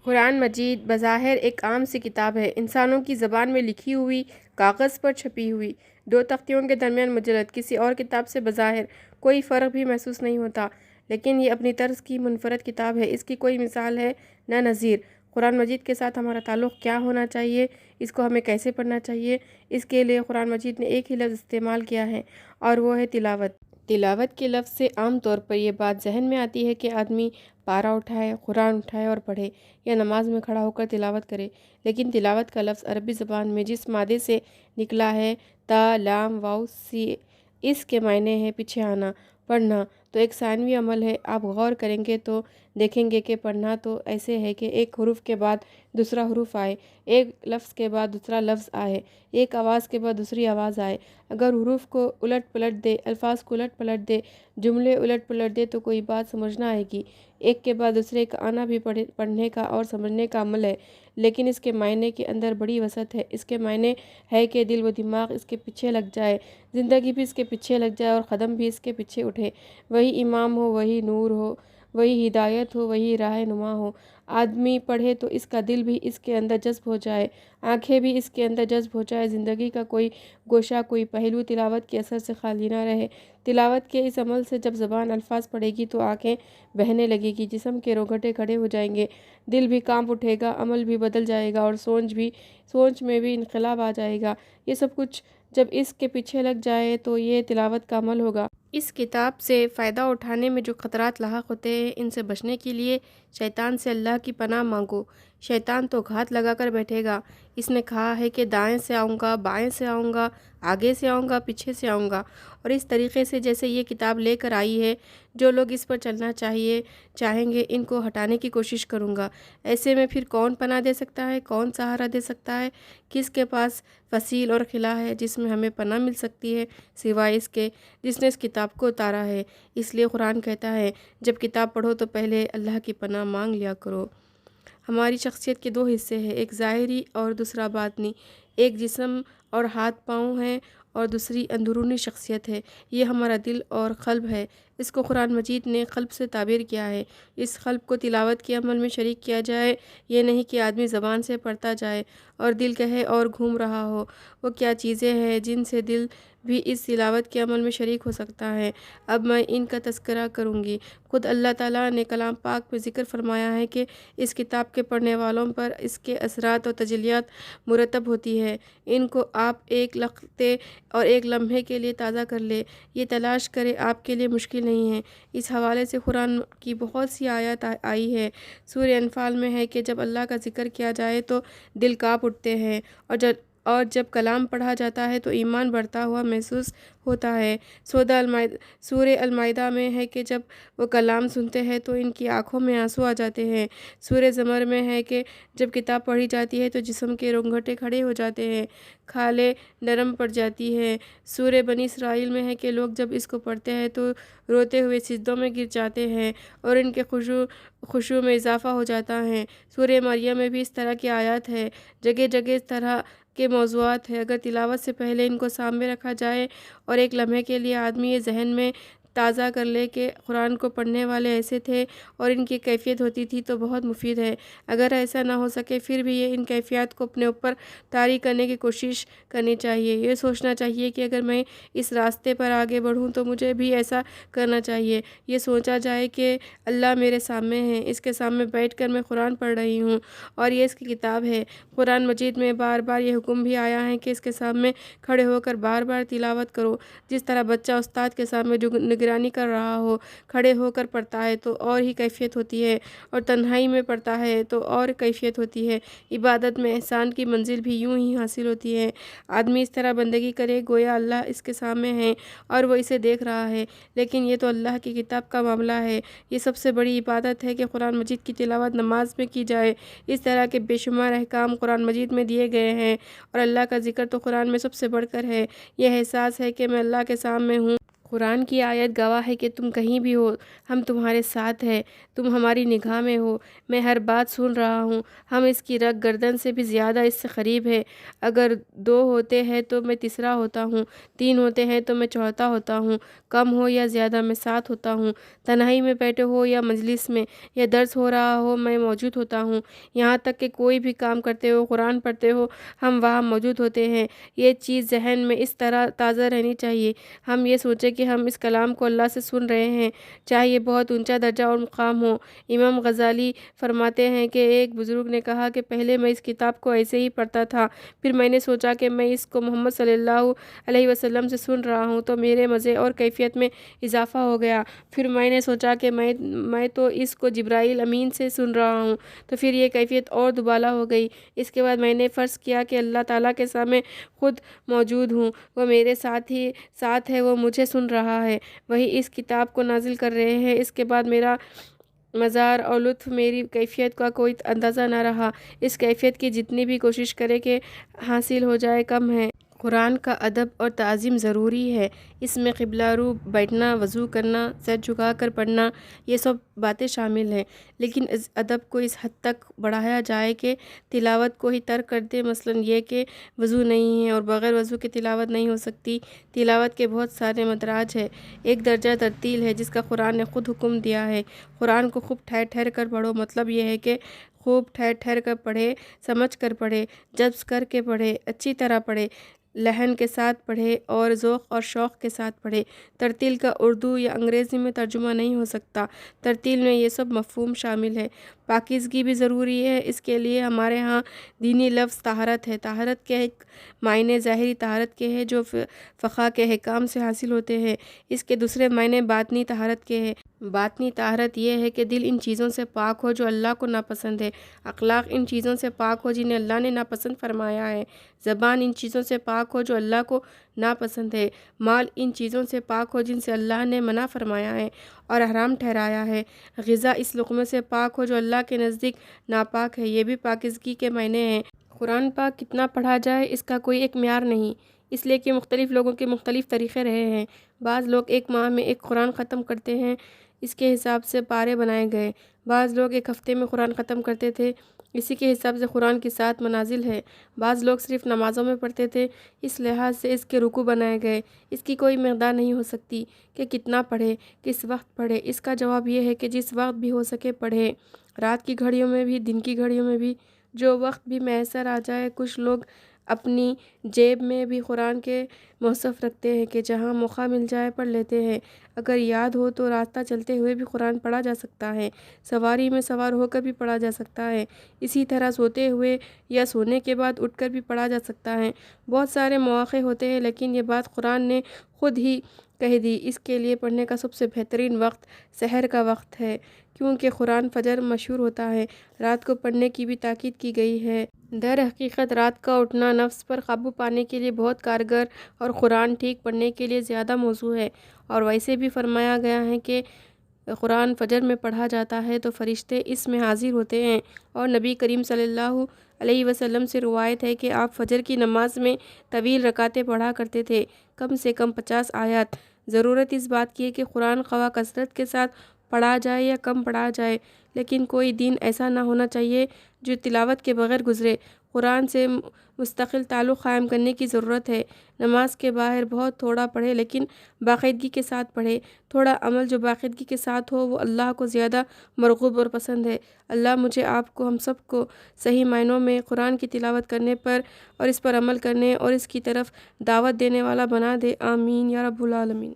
قرآن مجید بظاہر ایک عام سی کتاب ہے، انسانوں کی زبان میں لکھی ہوئی، کاغذ پر چھپی ہوئی، دو تختیوں کے درمیان مجلد۔ کسی اور کتاب سے بظاہر کوئی فرق بھی محسوس نہیں ہوتا، لیکن یہ اپنی طرز کی منفرد کتاب ہے، اس کی کوئی مثال ہے نہ نظیر۔ قرآن مجید کے ساتھ ہمارا تعلق کیا ہونا چاہیے، اس کو ہمیں کیسے پڑھنا چاہیے، اس کے لیے قرآن مجید نے ایک ہی لفظ استعمال کیا ہے اور وہ ہے تلاوت۔ تلاوت کے لفظ سے عام طور پر یہ بات ذہن میں آتی ہے کہ آدمی پارہ اٹھائے، قرآن اٹھائے اور پڑھے، یا نماز میں کھڑا ہو کر تلاوت کرے، لیکن تلاوت کا لفظ عربی زبان میں جس مادے سے نکلا ہے تا لام واو سی، اس کے معنی ہے پیچھے آنا، پڑھنا۔ تو ایک ثانوی عمل ہے۔ آپ غور کریں گے تو دیکھیں گے کہ پڑھنا تو ایسے ہے کہ ایک حرف کے بعد دوسرا حرف آئے، ایک لفظ کے بعد دوسرا لفظ آئے، ایک آواز کے بعد دوسری آواز آئے۔ اگر حروف کو الٹ پلٹ دے، الفاظ کو الٹ پلٹ دے، جملے الٹ پلٹ دے تو کوئی بات سمجھ نہ آئے گی۔ ایک کے بعد دوسرے کا آنا بھی پڑھنے کا اور سمجھنے کا عمل ہے، لیکن اس کے معنی کے اندر بڑی وسعت ہے۔ اس کے معنی ہے کہ دل و دماغ اس کے پیچھے لگ جائے، زندگی بھی اس کے پیچھے لگ جائے اور قدم بھی اس کے پیچھے اٹھے، وہی امام ہو، وہی نور ہو، وہی ہدایت ہو، وہی راہ نما ہو۔ آدمی پڑھے تو اس کا دل بھی اس کے اندر جذب ہو جائے، آنکھیں بھی اس کے اندر جذب ہو جائے، زندگی کا کوئی گوشہ، کوئی پہلو تلاوت کے اثر سے خالی نہ رہے۔ تلاوت کے اس عمل سے جب زبان الفاظ پڑھے گی تو آنکھیں بہنے لگے گی، جسم کے روگھٹے کھڑے ہو جائیں گے، دل بھی کانپ اٹھے گا، عمل بھی بدل جائے گا اور سوچ میں بھی انقلاب آ جائے گا۔ یہ سب کچھ جب اس کے پیچھے لگ جائے تو یہ تلاوت کا عمل ہوگا۔ اس کتاب سے فائدہ اٹھانے میں جو خطرات لاحق ہوتے ہیں، ان سے بچنے کے لیے شیطان سے اللہ کی پناہ مانگو۔ شیطان تو گھات لگا کر بیٹھے گا۔ اس نے کہا ہے کہ دائیں سے آؤں گا، بائیں سے آؤں گا، آگے سے آؤں گا، پیچھے سے آؤں گا، اور اس طریقے سے جیسے یہ کتاب لے کر آئی ہے، جو لوگ اس پر چلنا چاہیں گے ان کو ہٹانے کی کوشش کروں گا۔ ایسے میں پھر کون پناہ دے سکتا ہے، کون سہارا دے سکتا ہے، کس کے پاس فصیل اور خلا ہے جس میں ہمیں پناہ مل سکتی ہے، سوائے اس کے جس نے اس کتاب کو اتارا ہے۔ اس لیے قرآن کہتا ہے جب کتاب پڑھو تو پہلے اللہ کی پناہ مانگ لیا کرو۔ ہماری شخصیت کے دو حصے ہیں، ایک ظاہری اور دوسرا باطنی، ایک جسم اور ہاتھ پاؤں ہے اور دوسری اندرونی شخصیت ہے، یہ ہمارا دل اور قلب ہے۔ اس کو قرآن مجید نے قلب سے تعبیر کیا ہے۔ اس قلب کو تلاوت کے عمل میں شریک کیا جائے، یہ نہیں کہ آدمی زبان سے پڑھتا جائے اور دل کہے اور گھوم رہا ہو۔ وہ کیا چیزیں ہیں جن سے دل بھی اس تلاوت کے عمل میں شریک ہو سکتا ہے، اب میں ان کا تذکرہ کروں گی۔ خود اللہ تعالیٰ نے کلام پاک میں ذکر فرمایا ہے کہ اس کتاب کے پڑھنے والوں پر اس کے اثرات اور تجلیات مرتب ہوتی ہے۔ ان کو آپ ایک لقطے اور ایک لمحے کے لیے تازہ کر لے، یہ تلاش کرے آپ کے لیے مشکل نہیں ہے۔ اس حوالے سے قرآن کی بہت سی آیات آئی ہے۔ سورہ انفال میں ہے کہ جب اللہ کا ذکر کیا جائے تو دل کانپ اٹھتے ہیں، اور جب کلام پڑھا جاتا ہے تو ایمان بڑھتا ہوا محسوس ہوتا ہے۔ سورہ المائدہ میں ہے کہ جب وہ کلام سنتے ہیں تو ان کی آنکھوں میں آنسو آ جاتے ہیں۔ سورہ زمر میں ہے کہ جب کتاب پڑھی جاتی ہے تو جسم کے رونگٹے کھڑے ہو جاتے ہیں، کھالیں نرم پڑ جاتی ہے۔ سورہ بنی اسرائیل میں ہے کہ لوگ جب اس کو پڑھتے ہیں تو روتے ہوئے سجدوں میں گر جاتے ہیں اور ان کے خشوع میں اضافہ ہو جاتا ہے۔ سورہ مریم میں بھی اس طرح کی آیات ہے، جگہ جگہ اس طرح کے موضوعات ہیں۔ اگر تلاوت سے پہلے ان کو سامنے رکھا جائے اور ایک لمحے کے لیے آدمی یہ ذہن میں تازہ کر لے کہ قرآن کو پڑھنے والے ایسے تھے اور ان کی کیفیت ہوتی تھی تو بہت مفید ہے۔ اگر ایسا نہ ہو سکے پھر بھی یہ ان کیفیات کو اپنے اوپر طاری کرنے کی کوشش کرنی چاہیے۔ یہ سوچنا چاہیے کہ اگر میں اس راستے پر آگے بڑھوں تو مجھے بھی ایسا کرنا چاہیے۔ یہ سوچا جائے کہ اللہ میرے سامنے ہے، اس کے سامنے بیٹھ کر میں قرآن پڑھ رہی ہوں اور یہ اس کی کتاب ہے۔ قرآن مجید میں بار بار یہ حکم بھی آیا ہے کہ اس کے سامنے کھڑے ہو کر بار بار تلاوت کرو۔ جس طرح بچہ استاد کے سامنے جو نگرانی کر رہا ہو کھڑے ہو کر پڑھتا ہے تو اور ہی کیفیت ہوتی ہے، اور تنہائی میں پڑھتا ہے تو اور کیفیت ہوتی ہے۔ عبادت میں احسان کی منزل بھی یوں ہی حاصل ہوتی ہے۔ آدمی اس طرح بندگی کرے گویا اللہ اس کے سامنے ہے اور وہ اسے دیکھ رہا ہے، لیکن یہ تو اللہ کی کتاب کا معاملہ ہے۔ یہ سب سے بڑی عبادت ہے کہ قرآن مجید کی تلاوت نماز میں کی جائے۔ اس طرح کے بے شمار احکام قرآن مجید میں دیے گئے ہیں اور اللہ کا ذکر تو قرآن میں سب سے بڑھ کر ہے۔ یہ احساس ہے کہ میں اللہ کے سامنے ہوں قرآن کی آیت گواہ ہے کہ تم کہیں بھی ہو ہم تمہارے ساتھ ہیں، تم ہماری نگاہ میں ہو، میں ہر بات سن رہا ہوں، ہم اس کی رگ گردن سے بھی زیادہ اس سے قریب ہے۔ اگر 2 ہوتے ہیں تو میں تیسرا ہوتا ہوں، 3 ہوتے ہیں تو میں چوتھا ہوتا ہوں، کم ہو یا زیادہ میں ساتھ ہوتا ہوں، تنہائی میں بیٹھے ہو یا مجلس میں، یا درس ہو رہا ہو میں موجود ہوتا ہوں، یہاں تک کہ کوئی بھی کام کرتے ہو، قرآن پڑھتے ہو، ہم وہاں موجود ہوتے ہیں۔ یہ چیز ذہن میں اس طرح تازہ رہنی چاہیے، ہم یہ سوچیں کہ ہم اس کلام کو اللہ سے سن رہے ہیں، چاہے یہ بہت اونچا درجہ اور مقام ہو۔ امام غزالی فرماتے ہیں کہ ایک بزرگ نے کہا کہ پہلے میں اس کتاب کو ایسے ہی پڑھتا تھا، پھر میں نے سوچا کہ میں اس کو محمد صلی اللہ علیہ وسلم سے سن رہا ہوں تو میرے مزے اور کیفیت میں اضافہ ہو گیا، پھر میں نے سوچا کہ میں تو اس کو جبرائیل امین سے سن رہا ہوں تو پھر یہ کیفیت اور دوبالا ہو گئی۔ اس کے بعد میں نے فرض کیا کہ اللہ تعالیٰ کے سامنے خود موجود ہوں، وہ میرے ساتھ ہے، وہ مجھے سن رہا ہے، وہی اس کتاب کو نازل کر رہے ہیں۔ اس کے بعد میرا مزار اور لطف میری کیفیت کا کوئی اندازہ نہ رہا، اس کیفیت کی جتنی بھی کوشش کرے کہ حاصل ہو جائے کم ہے۔ قرآن کا ادب اور تعظیم ضروری ہے، اس میں قبلہ رو بیٹھنا، وضو کرنا، سر جھکا کر پڑھنا، یہ سب باتیں شامل ہیں، لیکن اس ادب کو اس حد تک بڑھایا جائے کہ تلاوت کو ہی ترک کر دے، مثلا یہ کہ وضو نہیں ہے اور بغیر وضو کے تلاوت نہیں ہو سکتی۔ تلاوت کے بہت سارے مدراج ہیں، ایک درجہ ترتیل ہے جس کا قرآن نے خود حکم دیا ہے۔ قرآن کو خوب ٹھہر ٹھہر کر پڑھو، مطلب یہ ہے کہ خوب ٹھہر ٹھہر کر پڑھے، سمجھ کر پڑھے، جذب کر کے پڑھے، اچھی طرح پڑھے، لحن کے ساتھ پڑھے اور ذوق اور شوق کے ساتھ پڑھے۔ ترتیل کا اردو یا انگریزی میں ترجمہ نہیں ہو سکتا، ترتیل میں یہ سب مفہوم شامل ہے۔ پاکیزگی بھی ضروری ہے، اس کے لیے ہمارے ہاں دینی لفظ طہارت ہے۔ طہارت کے ایک معنی ظاہری طہارت کے ہیں جو فقہ کے احکام سے حاصل ہوتے ہیں، اس کے دوسرے معنی باطنی طہارت کے ہیں۔ باطنی طہارت یہ ہے کہ دل ان چیزوں سے پاک ہو جو اللہ کو ناپسند ہے، اخلاق ان چیزوں سے پاک ہو جنہیں اللہ نے ناپسند فرمایا ہے، زبان ان چیزوں سے پاک ہو جو اللہ کو ناپسند ہے، مال ان چیزوں سے پاک ہو جن سے اللہ نے منع فرمایا ہے اور حرام ٹھہرایا ہے، غذا اس لقمے سے پاک ہو جو اللہ کے نزدیک ناپاک ہے۔ یہ بھی پاکیزگی کے معنی ہیں۔ قرآن پاک کتنا پڑھا جائے اس کا کوئی ایک معیار نہیں، اس لیے کہ مختلف لوگوں کے مختلف طریقے رہے ہیں۔ بعض لوگ ایک ماہ میں ایک قرآن ختم کرتے ہیں، اس کے حساب سے پارے بنائے گئے، بعض لوگ ایک ہفتے میں قرآن ختم کرتے تھے، اسی کے حساب سے قرآن کی 7 منازل ہے، بعض لوگ صرف نمازوں میں پڑھتے تھے، اس لحاظ سے اس کے رکوع بنائے گئے۔ اس کی کوئی مقدار نہیں ہو سکتی کہ کتنا پڑھے، کس وقت پڑھے۔ اس کا جواب یہ ہے کہ جس وقت بھی ہو سکے پڑھے، رات کی گھڑیوں میں بھی، دن کی گھڑیوں میں بھی، جو وقت بھی میسر آ جائے۔ کچھ لوگ اپنی جیب میں بھی قرآن کے مصحف رکھتے ہیں کہ جہاں موقع مل جائے پڑھ لیتے ہیں۔ اگر یاد ہو تو راستہ چلتے ہوئے بھی قرآن پڑھا جا سکتا ہے، سواری میں سوار ہو کر بھی پڑھا جا سکتا ہے، اسی طرح سوتے ہوئے یا سونے کے بعد اٹھ کر بھی پڑھا جا سکتا ہے۔ بہت سارے مواقع ہوتے ہیں، لیکن یہ بات قرآن نے خود ہی کہہ دی۔ اس کے لیے پڑھنے کا سب سے بہترین وقت سحر کا وقت ہے، کیونکہ قرآن فجر مشہور ہوتا ہے۔ رات کو پڑھنے کی بھی تاکید کی گئی ہے۔ در حقیقت رات کا اٹھنا نفس پر قابو پانے کے لیے بہت کارگر اور قرآن ٹھیک پڑھنے کے لیے زیادہ موزوں ہے، اور ویسے بھی فرمایا گیا ہے کہ قرآن فجر میں پڑھا جاتا ہے تو فرشتے اس میں حاضر ہوتے ہیں، اور نبی کریم صلی اللہ علیہ وسلم سے روایت ہے کہ آپ فجر کی نماز میں طویل رکعتیں پڑھا کرتے تھے، کم سے کم 50 آیات۔ ضرورت اس بات کی ہے کہ قرآن خواہ کثرت کے ساتھ پڑھا جائے یا کم پڑھا جائے، لیکن کوئی دن ایسا نہ ہونا چاہیے جو تلاوت کے بغیر گزرے۔ قرآن سے مستقل تعلق قائم کرنے کی ضرورت ہے۔ نماز کے باہر بہت تھوڑا پڑھے، لیکن باقاعدگی کے ساتھ پڑھے۔ تھوڑا عمل جو باقاعدگی کے ساتھ ہو وہ اللہ کو زیادہ مرغوب اور پسند ہے۔ اللہ مجھے، آپ کو، ہم سب کو صحیح معنوں میں قرآن کی تلاوت کرنے پر اور اس پر عمل کرنے اور اس کی طرف دعوت دینے والا بنا دے، آمین یا رب العالمین۔